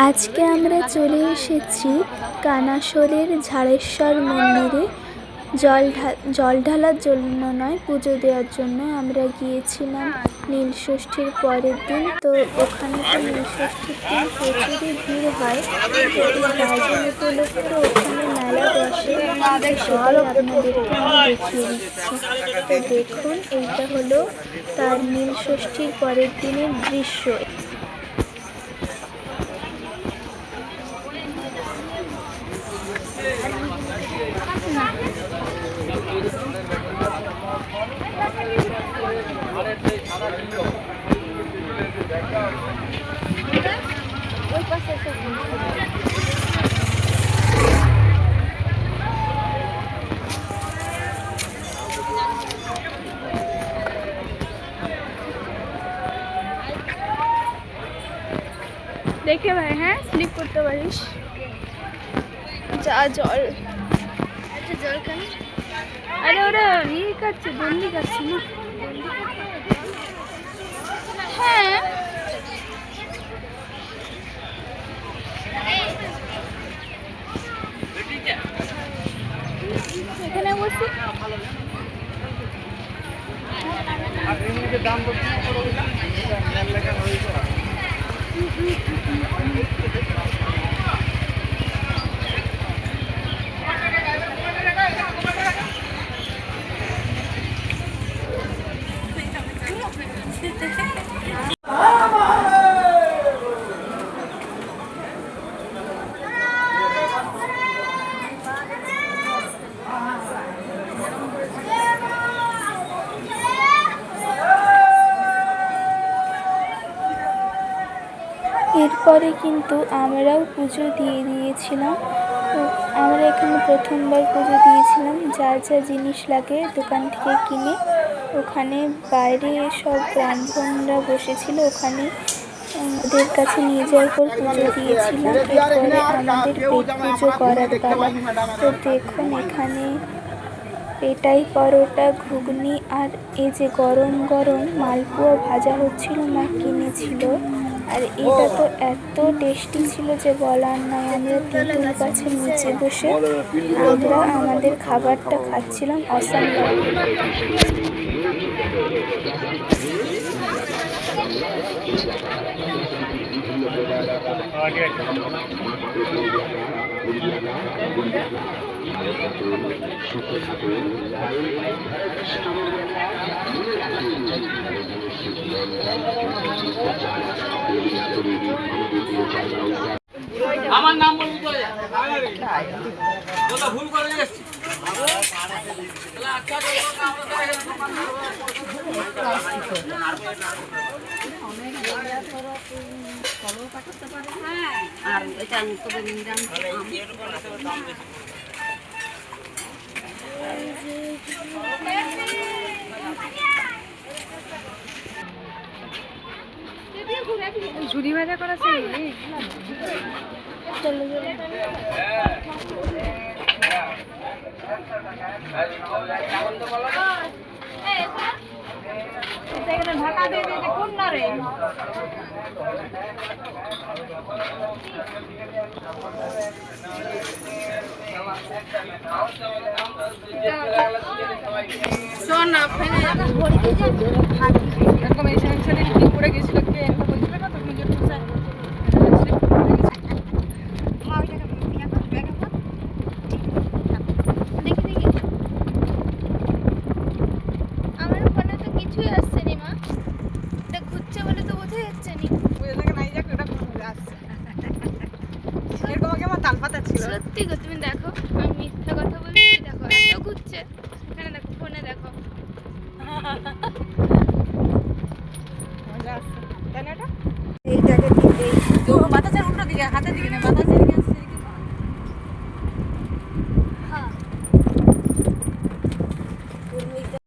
আজকে আমরা চলে এসেছি কানাসোলের ঝাড়েশ্বর মন্দিরে জল ঢালার জন্য নয়, পুজো দেওয়ার জন্য। আমরা গিয়েছিলাম নীলষষ্ঠীর পরের দিন। তো ওখানে তো নীলষষ্ঠীর দিন প্রচুরই ভিড় হয়। গাজন উপলক্ষে ওখানে মেলা বসে, সেটাই আপনাদেরকে আমি দেখিয়ে দিচ্ছি। তো দেখুন, এইটা হলো তার নীলষষ্ঠীর পরের দিনের দৃশ্য। দেখে ভাই, হ্যাঁ স্লিপ করতে পারিস। যা জল, আচ্ছা জল কেন? আরে ওরা ইয়ে কাটছে, বন্দি কাটছে না। হ্যাঁ এখানে বসি। এরপরে কিন্তু আমরাও পুজো দিয়ে দিয়েছিলাম। তো আমরা এখানে প্রথমবার পুজো দিয়েছিলাম। যা যা জিনিস লাগে দোকান থেকে কিনে, ওখানে বাইরে সব ব্রাহ্মণরা বসেছিল, ওখানে ওদের কাছে নিয়ে যাওয়ার পর পুজো দিয়েছিলাম। এরপরে আমাদের পেট পুজো করার পালা। তো দেখুন, এখানে পেটাই পরোটা, ঘুগনি আর এই যে গরম গরম মালপোয়া ভাজা হচ্ছিল, মা কিনেছিল। আর এটা তো এত টেস্টি ছিল যে বলার নয়। আমরা তেঁতুল গাছের নিচে বসে আমরা আমাদের খাবারটা খাচ্ছিলাম। অসাম আমার নাম বলবি তো ভুল করে যাচ্ছি। আর এটা ঝুড়ি ভাজা করা চাই। চলো ঢাকা দিয়ে দিতে কোন না রে। শোন না, এরকম এই সেদিন কি করে গেছিল, কে একটা বলছিল না তো নিজের পয়সা সত্যি গো, তুমি দেখো, আমি মিথ্যা কথা বলছি। দেখো এত ঘুরছে, এখানে দেখো, ফোনে দেখো। মজা আসছে, তাই না? এটা এইটাকে ঠিক, এই তো বাতাসের উল্টো দিকে, হাতের দিকে না, বাতাস